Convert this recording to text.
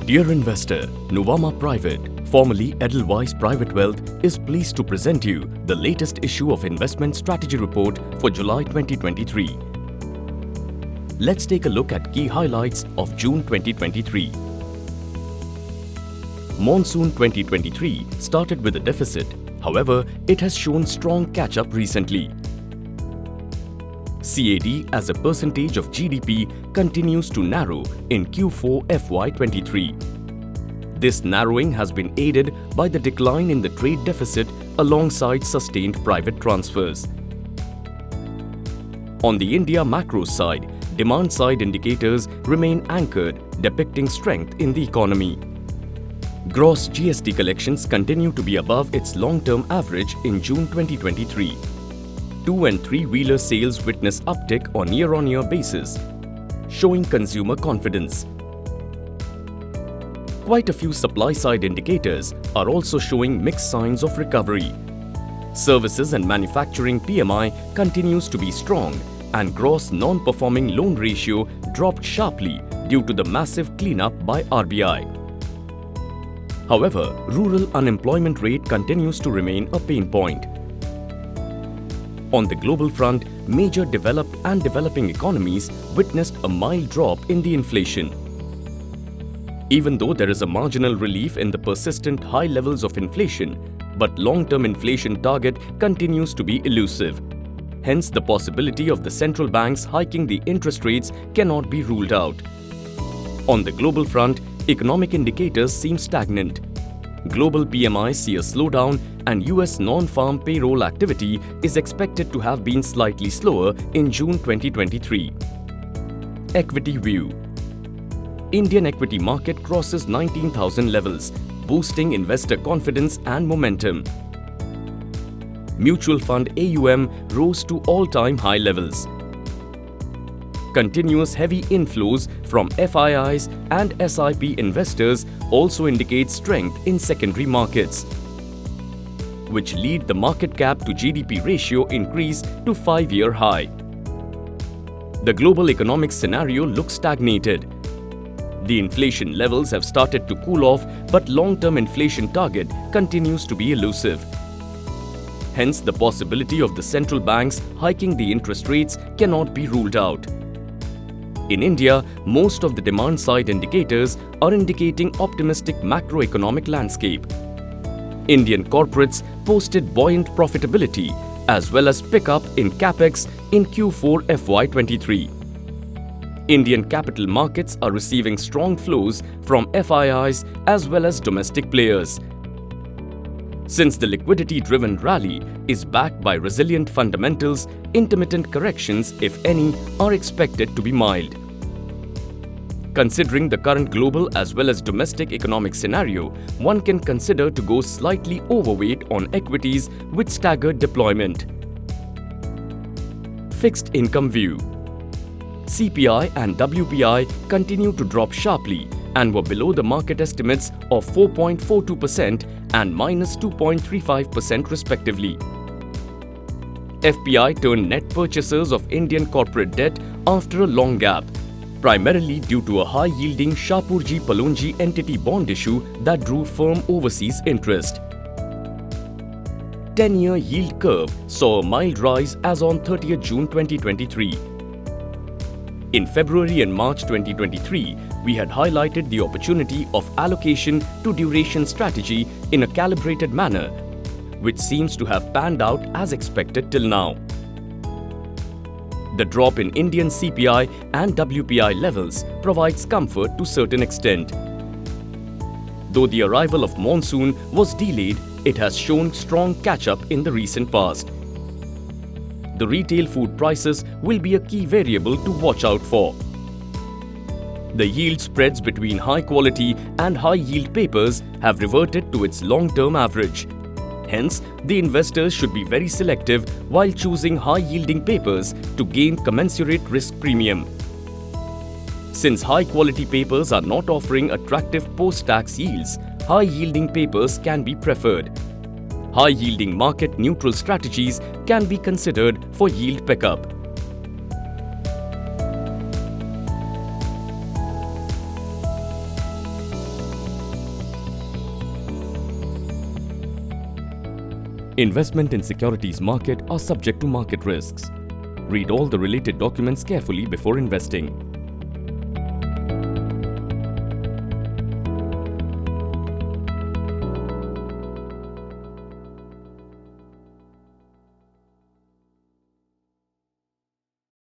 Dear investor, Nuvama Private, formerly Edelweiss Private Wealth, is pleased to present you the latest issue of Investment Strategy Report for July 2023. Let's take a look at key highlights of June 2023. Monsoon 2023 started with a deficit. However, it has shown strong catch-up recently. CAD as a percentage of GDP continues to narrow in Q4 FY23. This narrowing has been aided by the decline in the trade deficit alongside sustained private transfers. On the India macro side, demand-side indicators remain anchored, depicting strength in the economy. Gross GST collections continue to be above its long-term average in June 2023. 2- and 3-wheeler sales witness uptick on year-on-year basis, showing consumer confidence. Quite a few supply-side indicators are also showing mixed signs of recovery. Services and manufacturing PMI continues to be strong, and gross non-performing loan ratio dropped sharply due to the massive cleanup by RBI. However, rural unemployment rate continues to remain a pain point. On the global front, major developed and developing economies witnessed a mild drop in the inflation. Even though there is a marginal relief in the persistent high levels of inflation, but long-term inflation target continues to be elusive. Hence, the possibility of the central banks hiking the interest rates cannot be ruled out. On the global front, economic indicators seem stagnant. Global PMI see a slowdown, and US non-farm payroll activity is expected to have been slightly slower in June 2023. Equity view. Indian equity market crosses 19,000 levels, boosting investor confidence and momentum. Mutual fund AUM rose to all-time high levels. Continuous heavy inflows from FIIs and SIP investors also indicate strength in secondary markets, which lead the market cap to GDP ratio increase to 5-year high. The global economic scenario looks stagnated. The inflation levels have started to cool off, but long-term inflation target continues to be elusive. Hence, the possibility of the central banks hiking the interest rates cannot be ruled out. In India, most of the demand-side indicators are indicating optimistic macroeconomic landscape. Indian corporates posted buoyant profitability as well as pickup in capex in Q4 FY23. Indian capital markets are receiving strong flows from FIIs as well as domestic players. Since the liquidity-driven rally is backed by resilient fundamentals, intermittent corrections, if any, are expected to be mild. Considering the current global as well as domestic economic scenario, one can consider to go slightly overweight on equities with staggered deployment. Fixed income view. CPI and WPI continue to drop sharply and were below the market estimates of 4.42% and -2.35% respectively. FPI turned net purchasers of Indian corporate debt after a long gap, primarily due to a high-yielding Shapoorji Pallonji entity bond issue that drew firm overseas interest. 10-year yield curve saw a mild rise as on 30th June 2023. In February and March 2023, we had highlighted the opportunity of allocation to duration strategy in a calibrated manner, which seems to have panned out as expected till now. The drop in Indian CPI and WPI levels provides comfort to a certain extent. Though the arrival of monsoon was delayed, it has shown strong catch-up in the recent past. The retail food prices will be a key variable to watch out for. The yield spreads between high-quality and high-yield papers have reverted to its long-term average. Hence, the investors should be very selective while choosing high-yielding papers to gain commensurate risk premium. Since high-quality papers are not offering attractive post-tax yields, high-yielding papers can be preferred. High-yielding market-neutral strategies can be considered for yield pickup. Investment in securities market are subject to market risks. Read all the related documents carefully before investing.